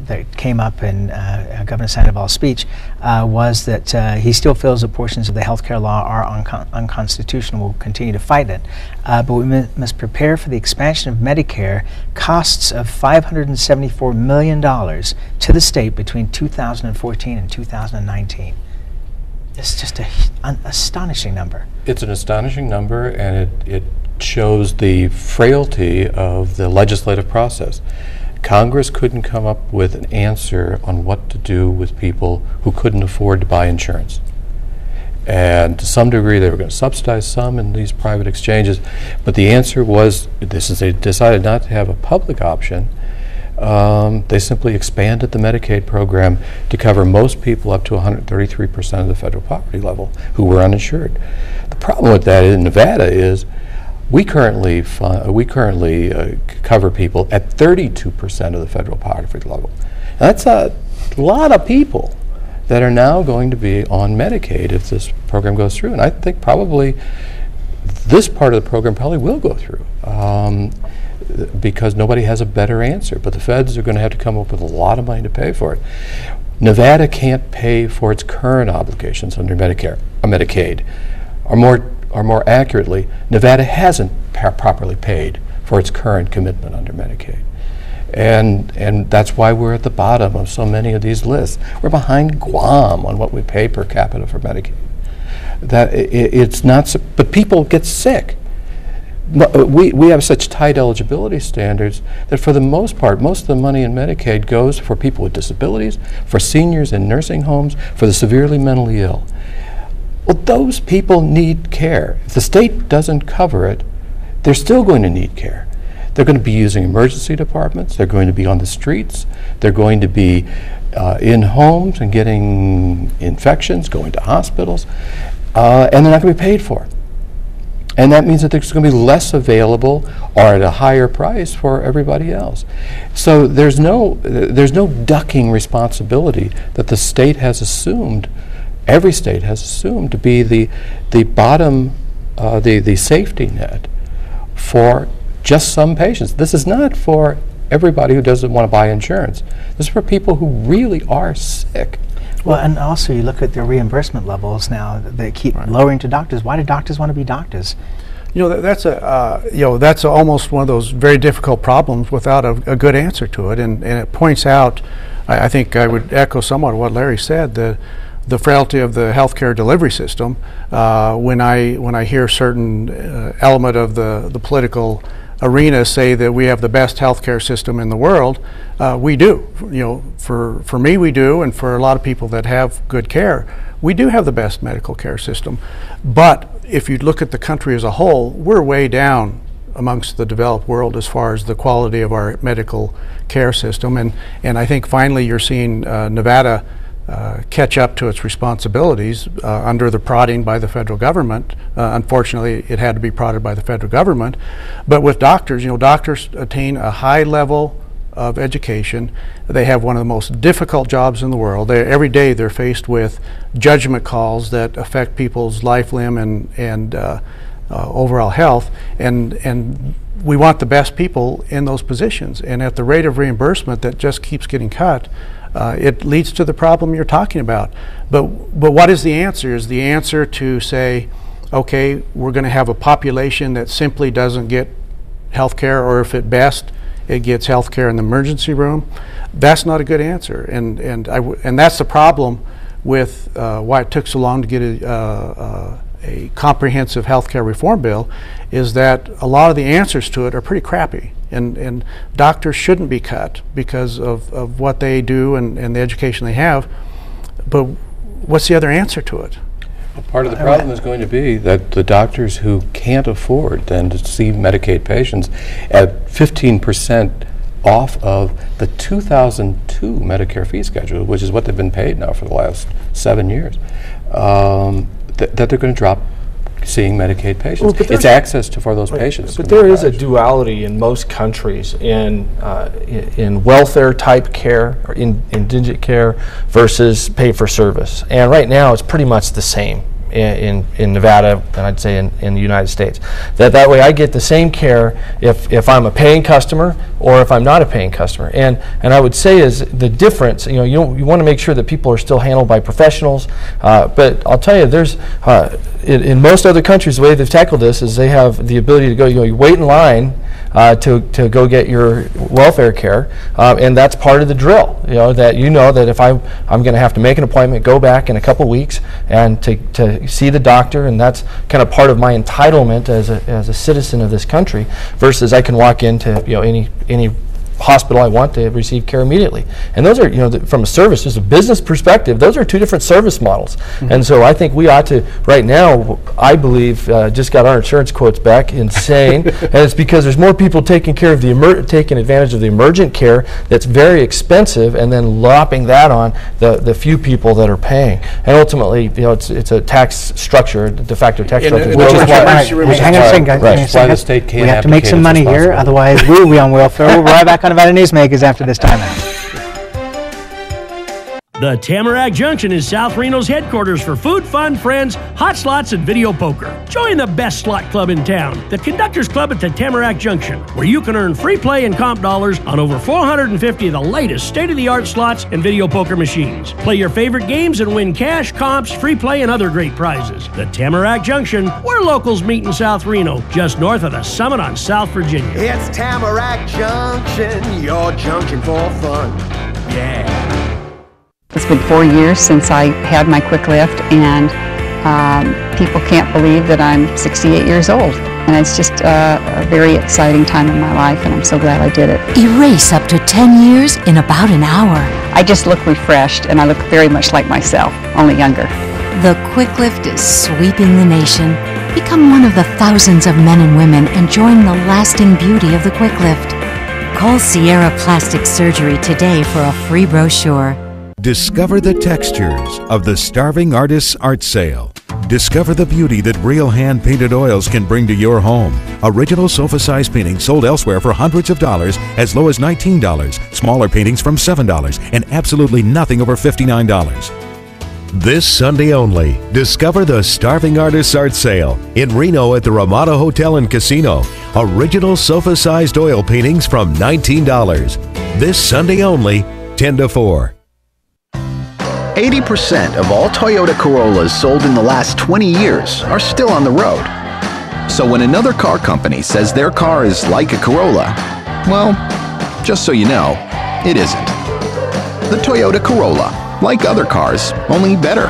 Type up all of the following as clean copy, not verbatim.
that came up in Governor Sandoval's speech was that he still feels that portions of the health care law are unconstitutional. We'll continue to fight it. But we must prepare for the expansion of Medicare, costs of $574 million to the state between 2014 and 2019. It's just an astonishing number. It's an astonishing number, and it shows the frailty of the legislative process. Congress couldn't come up with an answer on what to do with people who couldn't afford to buy insurance. And to some degree, they were going to subsidize some in these private exchanges, but the answer was, they decided not to have a public option. They simply expanded the Medicaid program to cover most people up to 133% of the federal poverty level who were uninsured. The problem with that in Nevada is we currently cover people at 32% of the federal poverty level. Now, that's a lot of people that are now going to be on Medicaid if this program goes through, and I think probably this part of the program probably will go through. Because nobody has a better answer, but the feds are going to have to come up with a lot of money to pay for it. Nevada can't pay for its current obligations under Medicare or Medicaid, or more accurately, Nevada hasn't properly paid for its current commitment under Medicaid, and that's why we're at the bottom of so many of these lists. We're behind Guam on what we pay per capita for Medicaid. It's not, but people get sick. We have such tight eligibility standards that for the most part, most of the money in Medicaid goes for people with disabilities, for seniors in nursing homes, for the severely mentally ill. Well, those people need care. If the state doesn't cover it, they're still going to need care. They're going to be using emergency departments, they're going to be on the streets, they're going to be in homes and getting infections, going to hospitals, and they're not going to be paid for. And that means that there's going to be less available or at a higher price for everybody else. So there's no ducking responsibility that the state has assumed, every state has assumed, to be the bottom, the safety net for just some patients. This is not for everybody who doesn't want to buy insurance. This is for people who really are sick. Well, and also you look at the reimbursement levels now; they keep lowering to doctors. Why do doctors want to be doctors? You know, that's almost one of those very difficult problems without a good answer to it, and it points out. I think I would echo somewhat what Larry said. The frailty of the healthcare delivery system. When I hear certain element of the political arena say that we have the best healthcare system in the world, we do. You know, for me we do, and for a lot of people that have good care, we do have the best medical care system. But if you look at the country as a whole, we're way down amongst the developed world as far as the quality of our medical care system. And I think finally you're seeing Nevada catch up to its responsibilities under the prodding by the federal government. Unfortunately, it had to be prodded by the federal government. But with doctors, you know, doctors attain a high level of education. They have one of the most difficult jobs in the world. Every day they're faced with judgment calls that affect people's life, limb, and overall health. And we want the best people in those positions. And at the rate of reimbursement that just keeps getting cut, it leads to the problem you're talking about. But what is the answer? Is the answer to say, okay, we're going to have a population that simply doesn't get health care, or if at best it gets health care in the emergency room? That's not a good answer. And that's the problem with why it took so long to get a comprehensive health care reform bill, is that a lot of the answers to it are pretty crappy. And doctors shouldn't be cut because of what they do and the education they have. But what's the other answer to it? Well, part of the problem is going to be that the doctors who can't afford then to see Medicaid patients at 15% off of the 2002 Medicare fee schedule, which is what they've been paid now for the last 7 years, that they're going to drop seeing Medicaid patients. Well, it's access for those patients. But there is a duality in most countries in welfare type care or indigent care versus pay for service. And right now it's pretty much the same. in Nevada than I'd say in the United States. That way I get the same care if I'm a paying customer or if I'm not a paying customer. And I would say is the difference, you want to make sure that people are still handled by professionals, but I'll tell you, there's in most other countries, the way they've tackled this is they have the ability to go, you wait in line to go get your welfare care, and that's part of the drill. That if I'm going to have to make an appointment, go back in a couple weeks, and to see the doctor, and that's kind of part of my entitlement as a citizen of this country. Versus I can walk into any hospital I want to receive care immediately. And those are, from a service, just a business perspective, those are two different service models. Mm-hmm. And so I think we ought to, right now, I believe, just got our insurance quotes back, insane, and it's because there's more people taking care of taking advantage of the emergent care that's very expensive, and then lopping that on the few people that are paying. And ultimately, it's a tax structure, de facto tax structure. Hang on a second, guys. Right. Why the state can't we have to make some money here, otherwise we will be on welfare. We'll be right back on Nevada Newsmakers after this timeout. The Tamarack Junction is South Reno's headquarters for food, fun, friends, hot slots, and video poker. Join the best slot club in town, the Conductors Club at the Tamarack Junction, where you can earn free play and comp dollars on over 450 of the latest state-of-the-art slots and video poker machines. Play your favorite games and win cash, comps, free play, and other great prizes. The Tamarack Junction, where locals meet in South Reno, just north of the Summit on South Virginia. It's Tamarack Junction, your junction for fun. Yeah. It's been 4 years since I had my quick lift, and people can't believe that I'm 68 years old. And it's just a very exciting time in my life, and I'm so glad I did it. Erase up to 10 years in about an hour. I just look refreshed, and I look very much like myself, only younger. The Quick Lift is sweeping the nation. Become one of the thousands of men and women enjoying the lasting beauty of the Quick Lift. Call Sierra Plastic Surgery today for a free brochure. Discover the textures of the Starving Artists Art Sale. Discover the beauty that real hand-painted oils can bring to your home. Original sofa-size paintings sold elsewhere for hundreds of dollars as low as $19. Smaller paintings from $7 and absolutely nothing over $59. This Sunday only, discover the Starving Artists Art Sale in Reno at the Ramada Hotel and Casino. Original sofa-sized oil paintings from $19. This Sunday only, 10 to 4. 80% of all Toyota Corollas sold in the last 20 years are still on the road. So when another car company says their car is like a Corolla, well, just so you know, it isn't. The Toyota Corolla, like other cars, only better.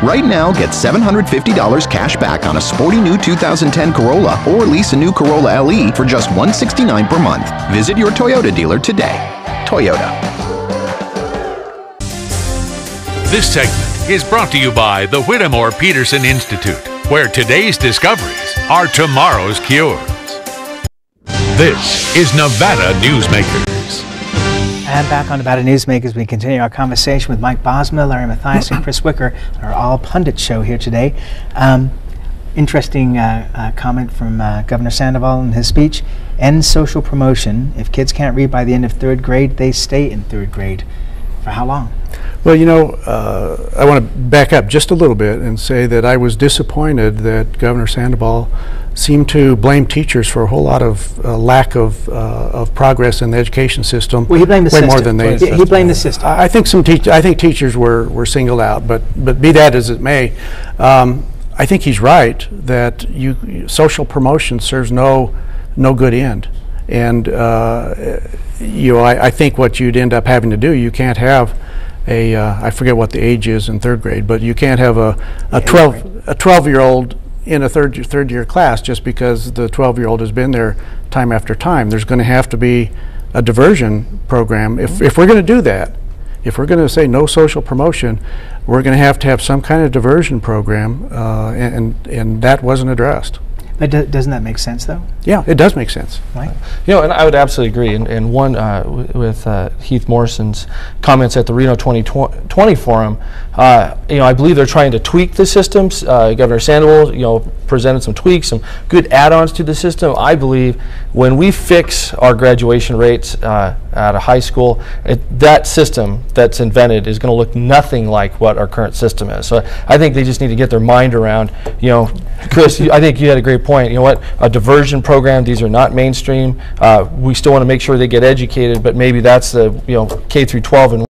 Right now, get $750 cash back on a sporty new 2010 Corolla or lease a new Corolla LE for just $169 per month. Visit your Toyota dealer today. Toyota. This segment is brought to you by the Whittemore Peterson Institute, where today's discoveries are tomorrow's cures. This is Nevada Newsmakers. And back on Nevada Newsmakers, we continue our conversation with Mike Bosma, Larry Mathias, and Chris Wicker, our All Pundit show here today. Interesting comment from Governor Sandoval in his speech. End social promotion. If kids can't read by the end of 3rd grade, they stay in 3rd grade. For how long? Well, I want to back up just a little bit and say that I was disappointed that Governor Sandoval seemed to blame teachers for a whole lot of lack of progress in the education system. Well, he blamed the system. More than they. He blamed the system. I think teachers were singled out, but be that as it may, I think he's right that social promotion serves no good end. And I think what you'd end up having to do, you can't have I forget what the age is in 3rd grade, but you can't have a 12-year-old in a third year class just because the 12-year-old has been there time after time. There's going to have to be a diversion program. If we're going to do that, if we're going to say no social promotion, we're going to have some kind of diversion program, and that wasn't addressed. But doesn't that make sense, though? Yeah, it does make sense. Right. You know, and I would absolutely agree. And one with Heath Morrison's comments at the Reno 2020 forum, you know, I believe they're trying to tweak the systems. Governor Sandoval, you know, presented some tweaks, some good add-ons to the system. I believe when we fix our graduation rates at a high school, that system that's invented is going to look nothing like what our current system is. So I think they just need to get their mind around, you know, Chris, I think you had a great point. You know what, a diversion program, these are not mainstream. We still want to make sure they get educated, but maybe that's the, you know, K through 12 and